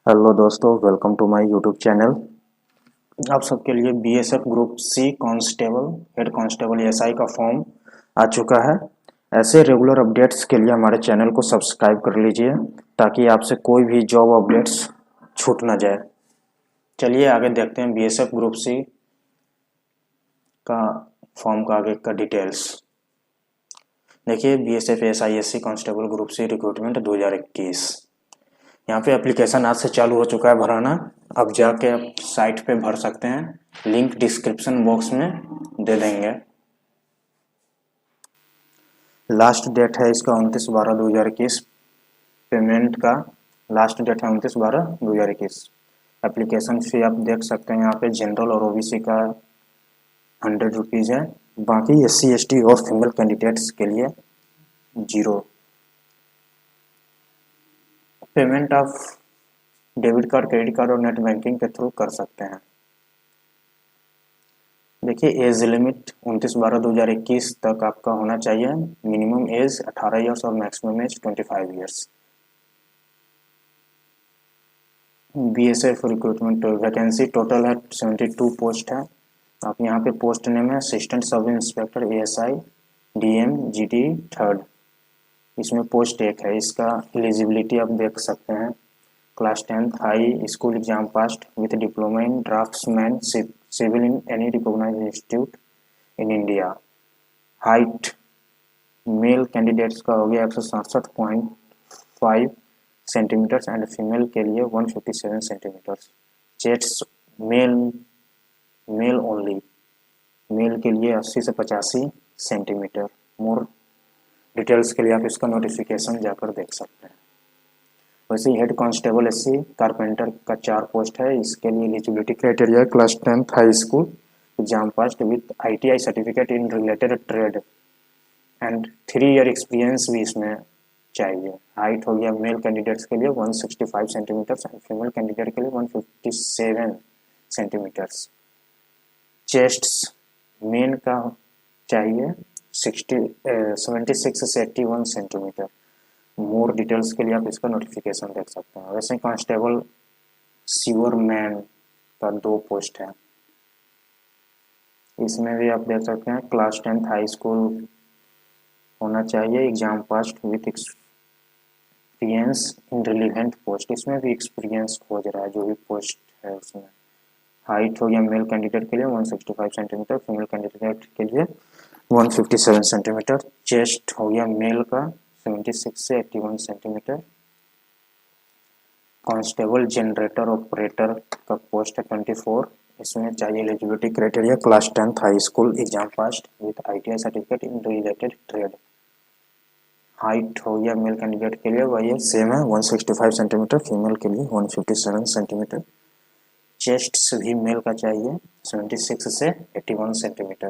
Hello दोस्तों, welcome to my YouTube channel. आप सबके लिए BSF group C constable head constable SI का फॉर्म आ चुका है। ऐसे रेगुलर अपडेट्स के लिए हमारे चैनल को सब्सक्राइब कर लीजिए ताकि आपसे कोई भी जॉब अपडेट्स छूट ना जाए। चलिए आगे देखते हैं बीएसएफ ग्रुप सी का फॉर्म का आगे का डिटेल्स। देखिए, BSF SISC constable group C recruitment 2021। यहाँ पे एप्लीकेशन आज से चालू हो चुका है भराना। अब जाके आप साइट पे भर सकते हैं, लिंक डिस्क्रिप्शन बॉक्स में दे देंगे। लास्ट डेट है इसका 29/12/2021। पेमेंट का लास्ट डेट है 29/12/2021। एप्लीकेशन फी आप देख सकते हैं यहाँ पे जनरल और ओबीसी का 100 रुपीज़ है। बाकी SC ST और फीमेल कैंडिडेट्स के लिए 0। पेमेंट आप डेबिट कार्ड, क्रेडिट कार्ड और नेट बैंकिंग के थ्रू कर सकते हैं। देखिए, एज लिमिट 29/12/2021 तक आपका होना चाहिए। मिनिमम एज 18 ईयर्स और maximum age 25 years. BSF recruitment vacancy total है 72 पोस्ट है। आप यहाँ पे पोस्ट नेम है assistant sub inspector ASI DM GT 3rd। इसमें पोस्ट एक है। इसका एलिजिबिलिटी आप देख सकते हैं। Class 10th high school exam passed with diploma in draughtsmanship civil in any recognised institute in India. Height male candidates का हो गया 167.5 सेंटीमीटर्स एंड फीमेल के लिए 157 centimetres. Chest male male only, male के लिए 80 से 85 सेंटीमीटर। मोर डिटेल्स के लिए आप इसका नोटिफिकेशन जाकर देख सकते हैं। वैसे ही हेड कांस्टेबल SC कारपेंटर का 4 पोस्ट है। इसके लिए eligibility criteria class 10th high school exam passed with ITI certificate in related trade and 3 year experience भी इसमें चाहिए। हाइट हो गया मेल कैंडिडेट्स के लिए 165 सेंटीमीटर्स एंड फीमेल कैंडिडेट के लिए 157 सेंटीमीटर्स। चेस्ट मेन का चाहिए 76 से 81 सेंटीमीटर। मोर डिटेल्स के लिए आप इसका नोटिफिकेशन देख सकते हैं। वैसे कांस्टेबल सीवर मैन का 2 पोस्ट है। इसमें भी आप देख सकते हैं क्लास 10th हाई स्कूल होना चाहिए, exam pass with experience in relevant post. इसमें भी एक्सपीरियंस खोज रहा है जो भी पोस्ट है उसमें। हाइट हो गया मेल कैंडिडेट के लिए 165 सेंटीमीटर, फीमेल कैंडिडेट के लिए 157 सेंटीमीटर। चेस्ट हो गया मेल का 76 से 81 सेंटीमीटर। कांस्टेबल जनरेटर ऑपरेटर का पोस्ट है 24। इसमें चाहिए eligibility criteria class 10th high school exam pass with ITI certificate in related trade. Height हो गया मेल कैंडिडेट के लिए वही सेम है 165 सेंटीमीटर, फीमेल के लिए 157 सेंटीमीटर। चेस्ट भी मेल का चाहिए 76 से 81 सेंटीमीटर।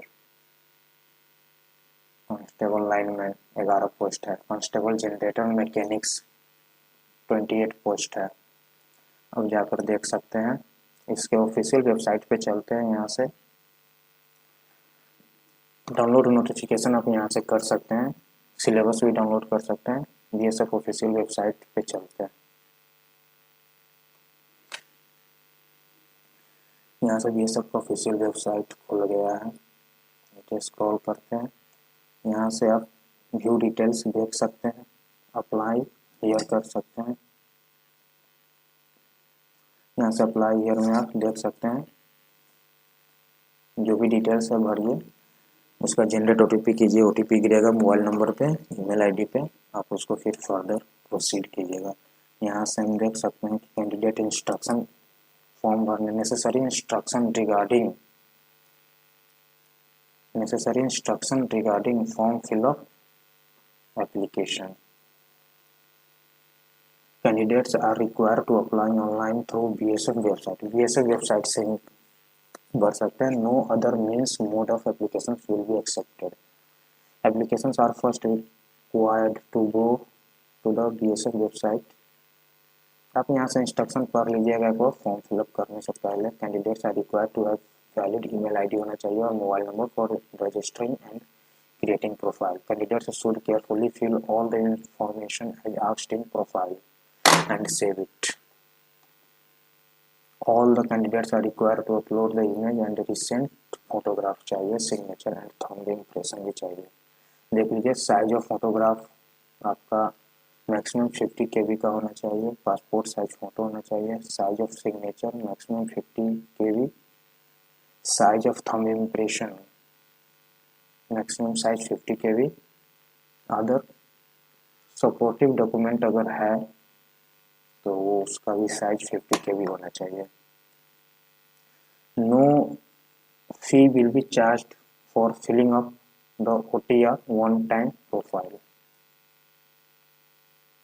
कांस्टेबल लाइनमैन 11 पोस्ट है। कांस्टेबल जनरेटर मैकेनिक्स 28 पोस्ट है। अब जाकर देख सकते हैं इसके ऑफिशियल वेबसाइट पे चलते हैं। यहाँ से डाउनलोड नोटिफिकेशन आप यहाँ से कर सकते हैं, सिलेबस भी डाउनलोड कर सकते हैं। BSF ऑफिशियल वेबसाइट पे चलते हैं। यहाँ से BSF का ऑफिशियल वेबसाइट खुल गया है। नीचे स्क्रॉल करते हैं, यहाँ से आप व्यू डिटेल्स देख सकते हैं, अप्लाई हियर कर सकते हैं। यहाँ से अप्लाई हियर में आप देख सकते हैं जो भी डिटेल्स है भरिए, उसका जनरेट OTP कीजिए। OTP गिरेगा मोबाइल नंबर पे, ईमेल ID पे, आप उसको फिर फर्दर प्रोसीड कीजिएगा। यहाँ से हम देख सकते हैं कि कैंडिडेट इंस्ट्रक्शन फॉर्म भरने necessary instruction regarding form fill up application. Candidates are required to apply online through BSF website. BSF website से ही भर सकते हैं। No other means mode of application will be accepted. Applications are first required to go to the BSF website. आप यहाँ से instruction पढ़ लीजिएगा एक बार फॉर्म फिलअप करने से पहले। Candidates are required to have valid email ID होना चाहिए और mobile number for registering and creating profile. Candidates should carefully fill all the information as asked in profile and save it. All the candidates are require to upload the image and recent photograph चाहिए, signature and thumb impression भी चाहिए। देख लीजिए size of photograph आपका maximum 50 KB का होना चाहिए, passport size photo होना चाहिए, size of signature maximum 50 KB, size of thumb impression maximum size 50 KB, other supportive document अगर है तो वो उसका भी साइज 50 KB होना चाहिए। No fee will be charged for filling up the OTR one time profile.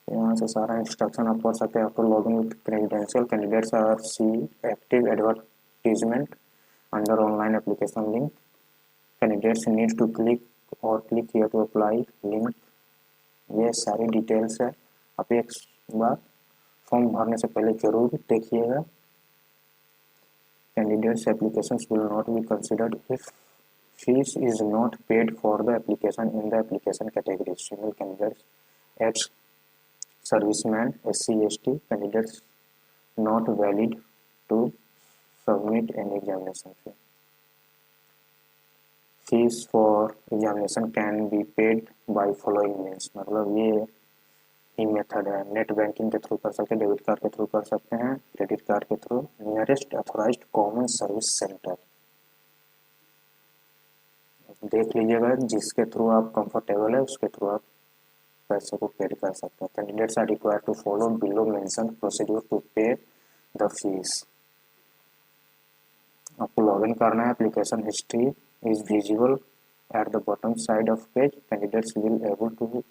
यहाँ से सारा इंस्ट्रक्शन आप पढ़ सकते हैं। आपको login with credential candidates are see active advertisement under online application link, candidates need to click here to apply link. ये सारी डिटेल्स है, आप एक बार फॉर्म भरने से पहले जरूर देखिएगा। Candidates applications will not be considered if fees is not paid for the application in the application category. Single candidates x serviceman, SC, ST candidates not valid to submit an examination fee. Fees for examination can be paid by following means। मतलब ये ही method है, net banking के through कर सकते हैं, debit card के through कर सकते हैं, क्रेडिट कार्ड के through, nearest authorised common service centre. देख लीजिएगा जिसके थ्रू आप कंफर्टेबल है उसके थ्रू आप पैसे को पेड कर सकते हैं। Candidates are required to follow below mention procedure to pay the fees. आपको लॉगिन करना है, application history is visible at the bottom side of page. Candidates will able to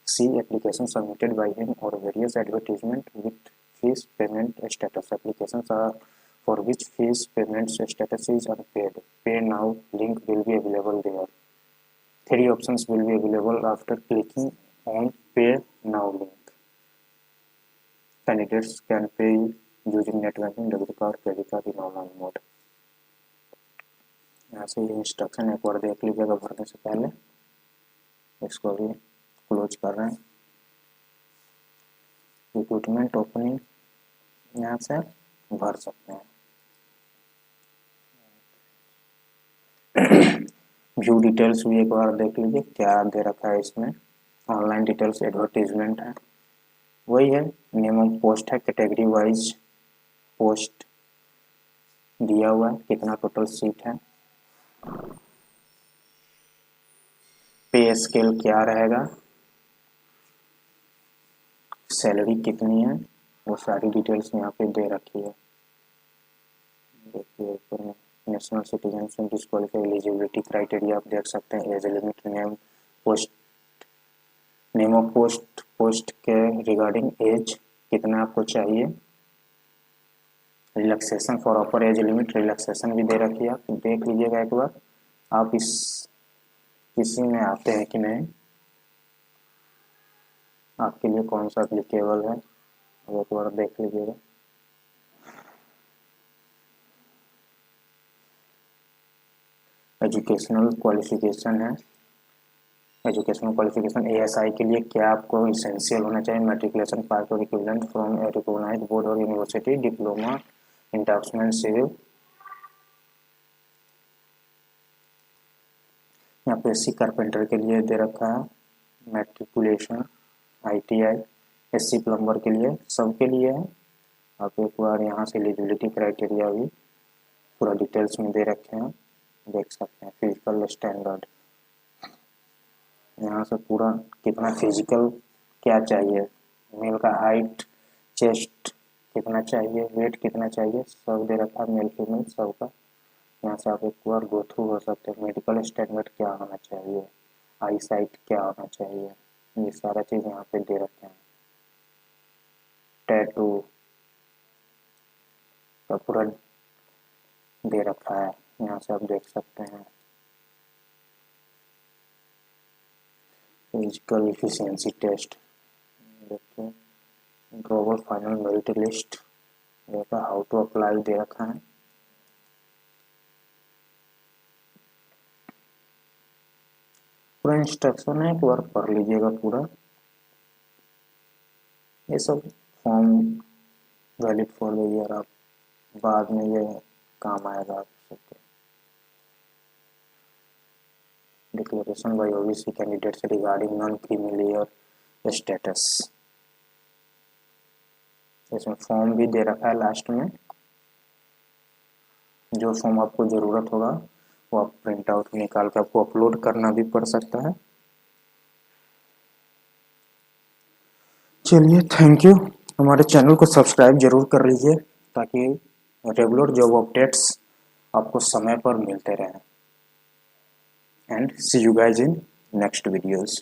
see application submitted by him और various advertisement with fees payment status. Applications are for which fees payment status is unpaid, pay now link will be available there. 3 options will be available after clicking on pay now link. Candidates can pay using net banking, debit card, credit card in online mode। यहाँ से ये instruction एक बार देख लीजिएगा भरने से पहले। इसको भी क्लोज कर रहे हैं। रिक्रूटमेंट ओपनिंग यहाँ से भर सकते हैं। व्यू डिटेल्स भी एक बार देख लीजिए क्या दे रखा है इसमें। ऑनलाइन डिटेल्स एडवर्टीजमेंट है, वही है। नेम ऑफ पोस्ट है, कैटेगरी वाइज पोस्ट दिया हुआ है, कितना टोटल सीट है, पे स्केल क्या रहेगा, सैलरी कितनी है, वो सारी डिटेल्स यहाँ पे दे रखी है। देखिए ऊपर में national citizenship, disqualify, eligibility criteria आप देख सकते हैं। Age limit, name post, name of post, post के रिगार्डिंग एज कितना आपको चाहिए, relaxation for upper age limit, relaxation भी दे रखी है, आप देख लीजिएगा एक बार। आप इस किसी में आते हैं कि नहीं, आपके लिए कौन सा एप्लीकेबल है वो एक बार देख लीजिएगा। एजुकेशनल क्वालिफिकेशन है, एजुकेशनल क्वालिफिकेशन ASI के लिए क्या आपको इसेंशियल होना चाहिए, मैट्रिकुलेशन पास और equivalent from a recognised board और university, diploma in draughtsman civil. यहाँ पे SC कारपेंटर के लिए दे रखा है मैट्रिकुलेशन, ITI, SC प्लम्बर के लिए, सबके लिए है। आप एक बार यहाँ से एलिजिबिलिटी क्राइटेरिया भी पूरा डिटेल्स में दे रखे हैं, देख सकते हैं। फिजिकल स्टैंडर्ड, यहाँ से पूरा कितना फिजिकल क्या चाहिए, मेल का हाइट, चेस्ट कितना चाहिए, वेट कितना चाहिए, सब दे रखा है, मेल फीमेल सबका। यहाँ से आप एक बार गो थ्रू हो सकते हैं। मेडिकल स्टैंडर्ड क्या होना चाहिए, आई साइट क्या होना चाहिए, ये सारा चीज़ यहाँ पे दे रखे हैं। टैटू का पूरा दे रखा है, यहाँ से आप देख सकते हैं। फिजिकल इफिशियंसी टेस्ट देखिए, ग्लोबल फाइनल मेरिट लिस्ट देखा, हाउ टू अप्लाई दे रखा है। पूरा इंस्ट्रक्शन है, एक बार पढ़ लीजिएगा पूरा। ये सब form valid for the year आप बाद में ये काम आएगा आप सबके। Declaration bye OBC candidates regarding non creamy layer status, इसमें फॉर्म भी दे रखा है लास्ट में। जो फॉर्म आपको ज़रूरत होगा वो आप प्रिंट आउट निकाल के आपको अपलोड करना भी पड़ सकता है। चलिए, थैंक यू। हमारे चैनल को सब्सक्राइब जरूर कर लीजिए ताकि रेगुलर जॉब अपडेट्स आपको समय पर मिलते रहें। And see you guys in next videos.